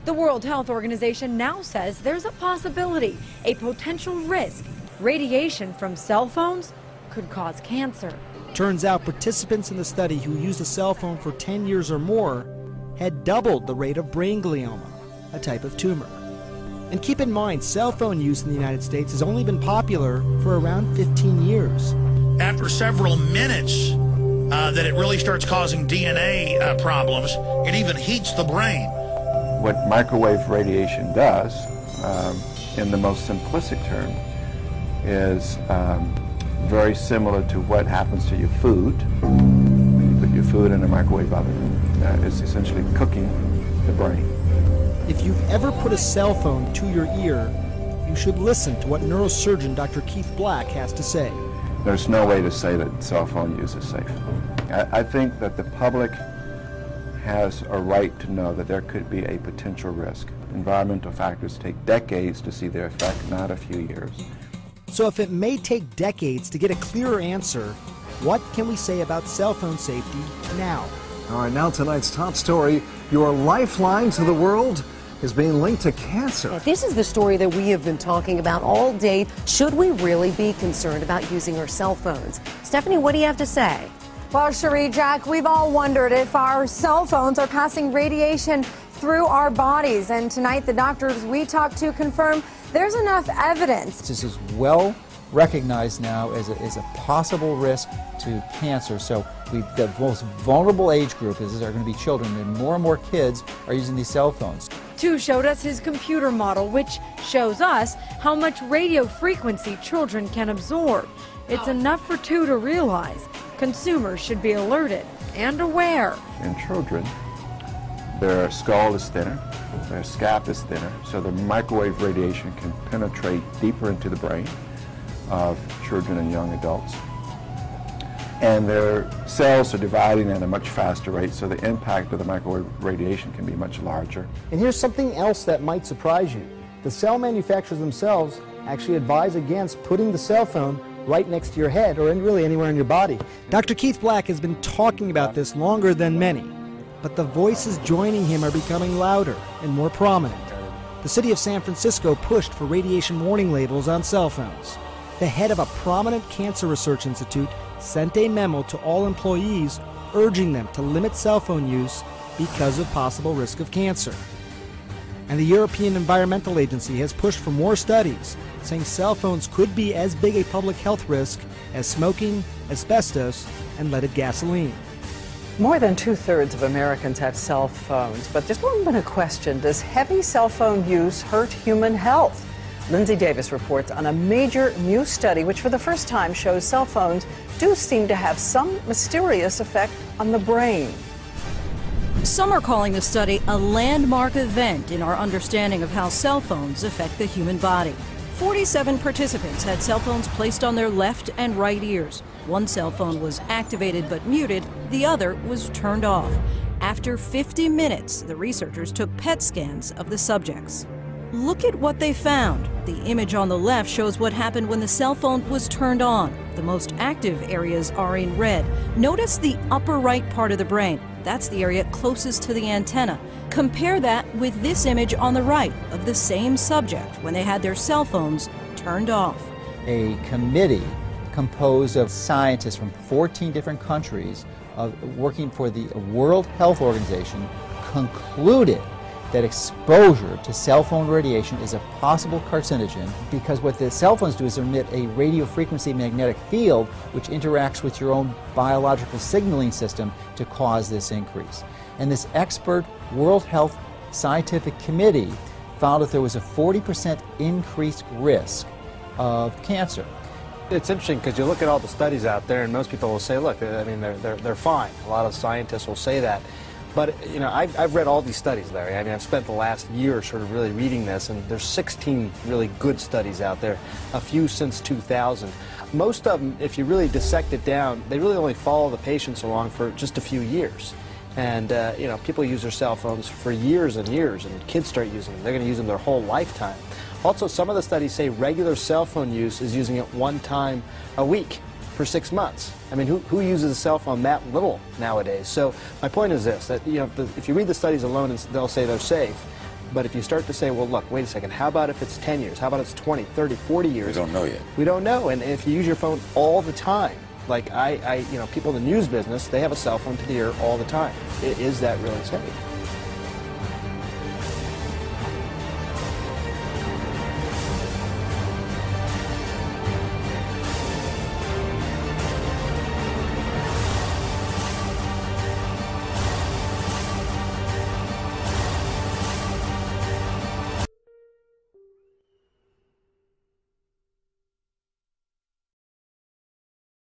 The World Health Organization now says there's a possibility, a potential risk. Radiation from cell phones could cause cancer. Turns out participants in the study who used a cell phone for 10 years or more had doubled the rate of brain glioma, a type of tumor. And keep in mind, cell phone use in the United States has only been popular for around 15 years. After several minutes, that it really starts causing DNA problems. It even heats the brain. What microwave radiation does, in the most simplistic term, is very similar to what happens to your food. When you put your food in a microwave oven, it's essentially cooking the brain. If you've ever put a cell phone to your ear, you should listen to what neurosurgeon Dr. Keith Black has to say. There's no way to say that cell phone use is safe. I think that the public has a right to know that there could be a potential risk. Environmental factors take decades to see their effect, not a few years. So if it may take decades to get a clearer answer, what can we say about cell phone safety now? All right, now tonight's top story, your lifeline to the world is being linked to cancer. This is the story that we have been talking about all day. Should we really be concerned about using our cell phones? Stephanie, what do you have to say? Well, Cherie, Jack, we've all wondered if our cell phones are passing radiation through our bodies. And tonight, the doctors we talked to confirm there's enough evidence. This is well recognized now as a possible risk to cancer. So the most vulnerable age group are going to be children, and more kids are using these cell phones. Tu showed us his computer model, which shows us how much radio frequency children can absorb. It's enough for Tu to realize consumers should be alerted and aware. In children, their skull is thinner, their scalp is thinner, so the microwave radiation can penetrate deeper into the brain of children and young adults. And their cells are dividing at a much faster rate, so the impact of the microwave radiation can be much larger. And here's something else that might surprise you. The cell manufacturers themselves actually advise against putting the cell phone right next to your head or really anywhere in your body. Dr. Keith Black has been talking about this longer than many, but the voices joining him are becoming louder and more prominent. The city of San Francisco pushed for radiation warning labels on cell phones. The head of a prominent cancer research institute sent a memo to all employees urging them to limit cell phone use because of possible risk of cancer. And the European Environmental Agency has pushed for more studies, saying cell phones could be as big a public health risk as smoking, asbestos, and leaded gasoline. More than 2/3 of Americans have cell phones, but there's long been a question: does heavy cell phone use hurt human health? Lindsay Davis reports on a major new study which for the first time shows cell phones do seem to have some mysterious effect on the brain. Some are calling the study a landmark event in our understanding of how cell phones affect the human body. 47 participants had cell phones placed on their left and right ears. One cell phone was activated but muted, the other was turned off. After 50 minutes, the researchers took PET scans of the subjects. Look at what they found. The image on the left shows what happened when the cell phone was turned on. The most active areas are in red. Notice the upper right part of the brain. That's the area closest to the antenna. Compare that with this image on the right of the same subject when they had their cell phones turned off. A committee composed of scientists from 14 different countries working for the World Health Organization concluded that exposure to cell phone radiation is a possible carcinogen because what the cell phones do is emit a radio frequency magnetic field which interacts with your own biological signaling system to cause this increase. And this expert World Health Scientific Committee found that there was a 40% increased risk of cancer. It's interesting because you look at all the studies out there and most people will say, look, I mean, they're fine. A lot of scientists will say that. But, you know, I've read all these studies, Larry. I mean, I've spent the last year sort of really reading this, and there's 16 really good studies out there, a few since 2000. Most of them, if you really dissect it down, they really only follow the patients along for just a few years. And, you know, people use their cell phones for years and years, and kids start using them. They're going to use them their whole lifetime. Also, some of the studies say regular cell phone use is using it one time a week for 6 months. I mean, who uses a cell phone that little nowadays? So my point is this, that, you know, if you read the studies alone, they'll say they're safe. But if you start to say, well, look, wait a second, how about if it's 10 years? How about it's 20, 30, 40 years? We don't know yet. We don't know. And if you use your phone all the time, like people in the news business, they have a cell phone to the ear all the time. Is that really safe?